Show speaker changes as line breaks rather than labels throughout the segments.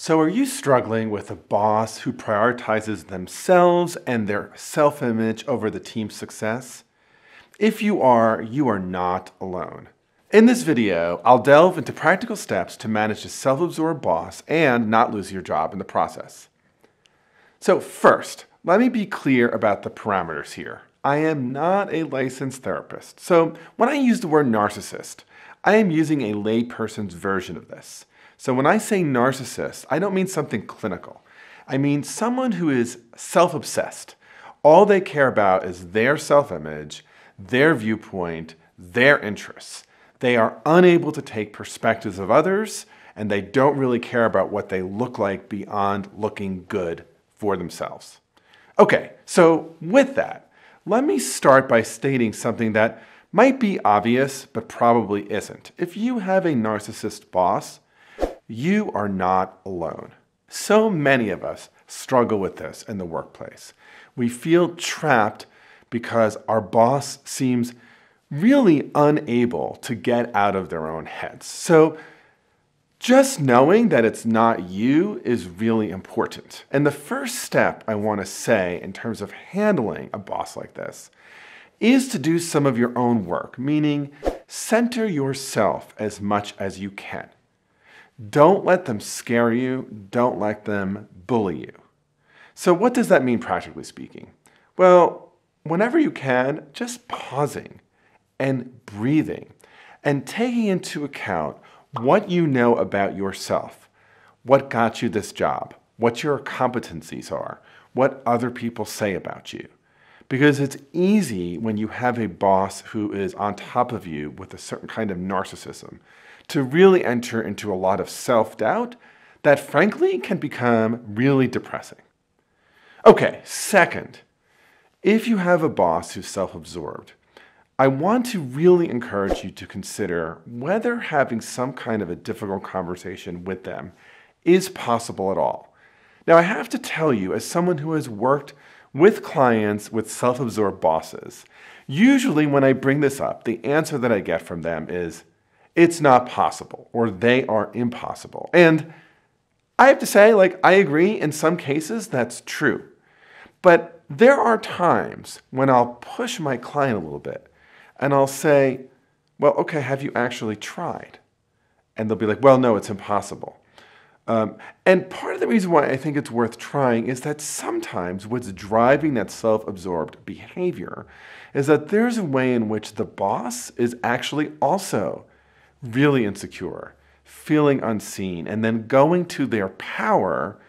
So are you struggling with a boss who prioritizes themselves and their self-image over the team's success? If you are not alone. In this video, I'll delve into practical steps to manage a self-absorbed boss and not lose your job in the process. So first, let me be clear about the parameters here. I am not a licensed therapist. So when I use the word narcissist, I am using a layperson's version of this. So when I say narcissist, I don't mean something clinical. I mean someone who is self-obsessed. All they care about is their self-image, their viewpoint, their interests. They are unable to take perspectives of others, and they don't really care about what they look like beyond looking good for themselves. Okay, so with that, let me start by stating something that might be obvious, but probably isn't. If you have a narcissist boss, you are not alone. So many of us struggle with this in the workplace. We feel trapped because our boss seems really unable to get out of their own heads. So just knowing that it's not you is really important. And the first step I want to say in terms of handling a boss like this is to do some of your own work, meaning center yourself as much as you can. Don't let them scare you. Don't let them bully you. So what does that mean practically speaking? Well, whenever you can, just pausing and breathing and taking into account what you know about yourself, what got you this job, what your competencies are, what other people say about you. Because it's easy when you have a boss who is on top of you with a certain kind of narcissism to really enter into a lot of self-doubt that frankly can become really depressing. Okay, second, if you have a boss who's self-absorbed, I want to really encourage you to consider whether having some kind of a difficult conversation with them is possible at all. Now, I have to tell you, as someone who has worked with clients with self-absorbed bosses, usually when I bring this up, the answer that I get from them is, it's not possible, or they are impossible. And I have to say, I agree, in some cases that's true. But there are times when I'll push my client a little bit, and I'll say, well, okay, have you actually tried? And they'll be like, well, no, it's impossible. And part of the reason why I think it's worth trying is that sometimes what's driving that self-absorbed behavior is that there's a way in which the boss is actually also really insecure, feeling unseen, and then going to their power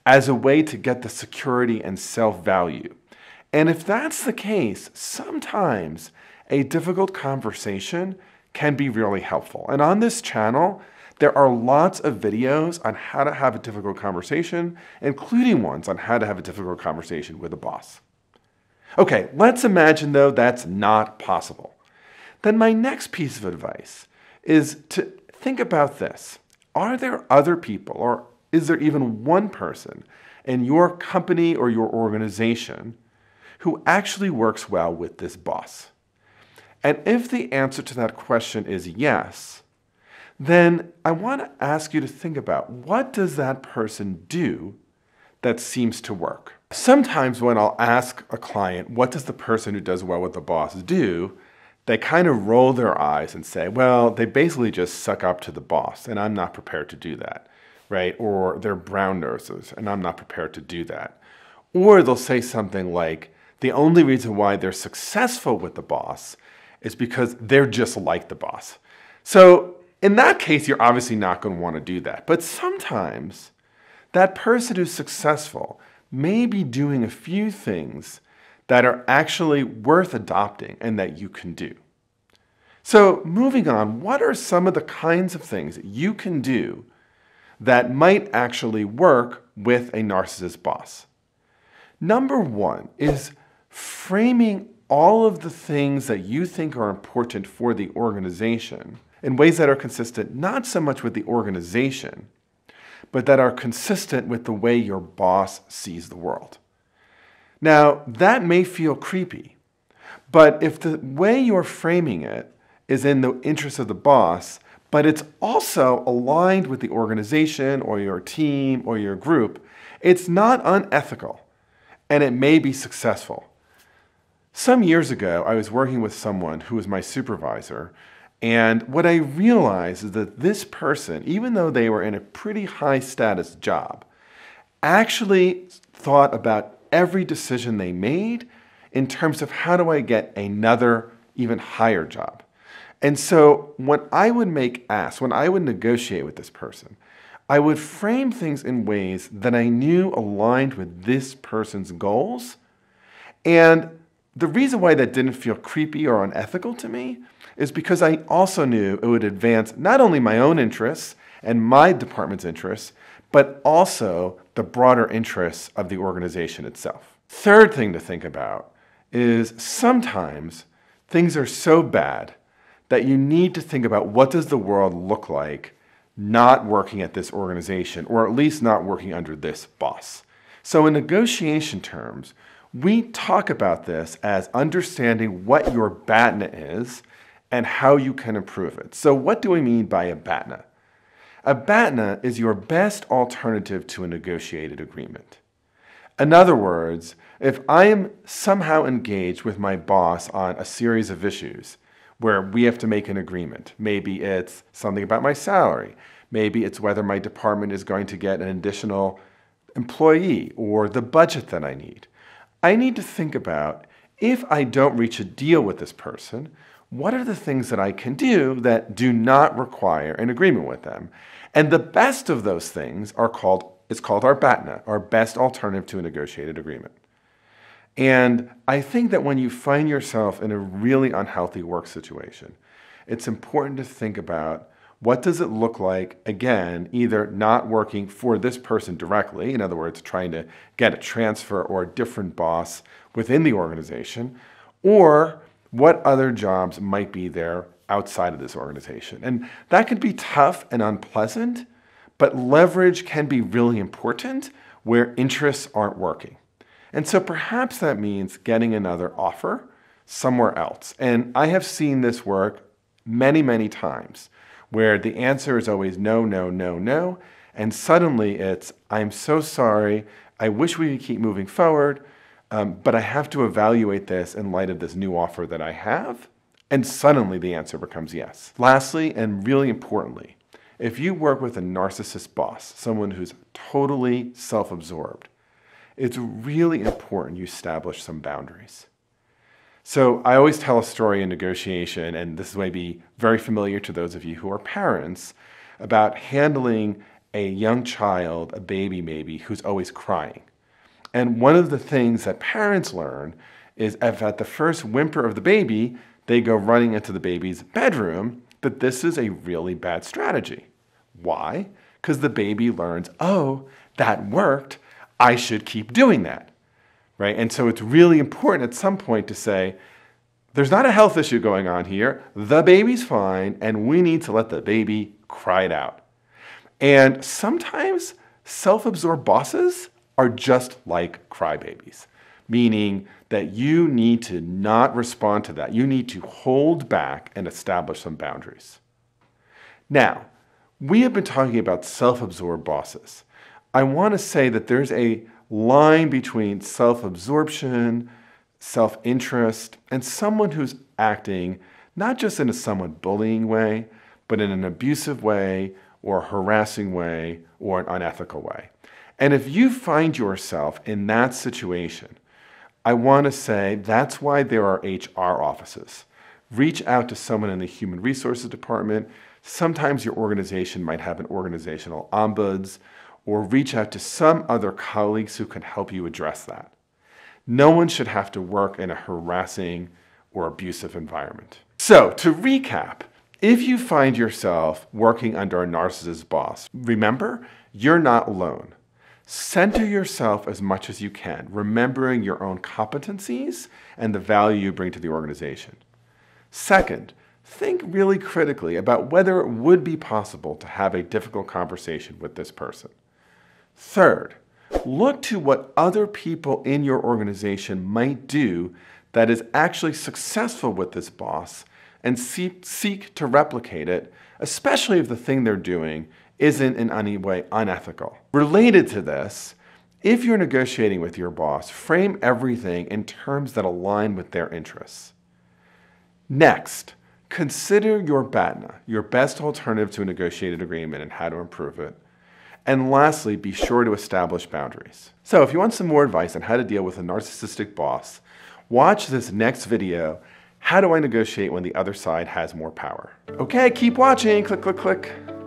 as a way to get the security and self-value. And if that's the case, sometimes a difficult conversation can be really helpful. And on this channel, there are lots of videos on how to have a difficult conversation, including ones on how to have a difficult conversation with a boss. Okay, let's imagine though that's not possible. Then my next piece of advice is to think about this. Are there other people, or is there even one person in your company or your organization who actually works well with this boss? And if the answer to that question is yes, then I want to ask you to think about, what does that person do that seems to work? Sometimes when I'll ask a client, what does the person who does well with the boss do? They kind of roll their eyes and say, well, they basically just suck up to the boss, and I'm not prepared to do that, right? Or they're brown noses, and I'm not prepared to do that. Or they'll say something like, the only reason why they're successful with the boss is because they're just like the boss. So in that case, you're obviously not going to want to do that. But sometimes that person who's successful may be doing a few things that are actually worth adopting and that you can do. So moving on, what are some of the kinds of things that you can do that might actually work with a narcissist boss? Number one is framing all of the things that you think are important for the organization in ways that are consistent not so much with the organization, but that are consistent with the way your boss sees the world. Now, that may feel creepy, but if the way you're framing it is in the interest of the boss, but it's also aligned with the organization or your team or your group, it's not unethical, and it may be successful. Some years ago, I was working with someone who was my supervisor, and what I realized is that this person, even though they were in a pretty high status job, actually thought about every decision they made in terms of how do I get another even higher job. And so when I would negotiate with this person, I would frame things in ways that I knew aligned with this person's goals. And the reason why that didn't feel creepy or unethical to me is because I also knew it would advance not only my own interests and my department's interests, but also the broader interests of the organization itself. Third thing to think about is sometimes things are so bad that you need to think about what does the world look like not working at this organization, or at least not working under this boss. So in negotiation terms, we talk about this as understanding what your BATNA is and how you can improve it. So what do we mean by a BATNA? A BATNA is your best alternative to a negotiated agreement. In other words, if I am somehow engaged with my boss on a series of issues where we have to make an agreement, maybe it's something about my salary, maybe it's whether my department is going to get an additional employee or the budget that I need to think about, if I don't reach a deal with this person, what are the things that I can do that do not require an agreement with them? And the best of those things is called our BATNA, our best alternative to a negotiated agreement. And I think that when you find yourself in a really unhealthy work situation, it's important to think about what does it look like, again, either not working for this person directly, in other words, trying to get a transfer or a different boss within the organization, or what other jobs might be there outside of this organization. And that can be tough and unpleasant, but leverage can be really important where interests aren't working. And so perhaps that means getting another offer somewhere else. And I have seen this work many, many times where the answer is always no, no, no, no. And suddenly it's, I'm so sorry, I wish we could keep moving forward, but I have to evaluate this in light of this new offer that I have. And suddenly the answer becomes yes. Lastly, and really importantly, if you work with a narcissist boss, someone who's totally self-absorbed, it's really important you establish some boundaries. So I always tell a story in negotiation, and this may be very familiar to those of you who are parents, about handling a young child, a baby maybe, who's always crying. And one of the things that parents learn is if at the first whimper of the baby, they go running into the baby's bedroom, that this is a really bad strategy. Why? Because the baby learns, oh, that worked, I should keep doing that, right? And so it's really important at some point to say, there's not a health issue going on here, the baby's fine, and we need to let the baby cry it out. And sometimes self-absorbed bosses are just like crybabies, meaning that you need to not respond to that. You need to hold back and establish some boundaries. Now, we have been talking about self-absorbed bosses. I want to say that there's a line between self-absorption, self-interest, and someone who's acting not just in a somewhat bullying way, but in an abusive way, or a harassing way, or an unethical way. And if you find yourself in that situation, I want to say that's why there are HR offices. Reach out to someone in the human resources department. Sometimes your organization might have an organizational ombuds, or reach out to some other colleagues who can help you address that. No one should have to work in a harassing or abusive environment. So, to recap, if you find yourself working under a narcissist boss, remember, you're not alone. Center yourself as much as you can, remembering your own competencies and the value you bring to the organization. Second, think really critically about whether it would be possible to have a difficult conversation with this person. Third, look to what other people in your organization might do that is actually successful with this boss and seek to replicate it, especially if the thing they're doing isn't in any way unethical. Related to this, if you're negotiating with your boss, frame everything in terms that align with their interests. Next, consider your BATNA, your best alternative to a negotiated agreement and how to improve it. And lastly, be sure to establish boundaries. So if you want some more advice on how to deal with a narcissistic boss, watch this next video, How Do I Negotiate When the Other Side Has More Power? Okay, keep watching. Click, click, click.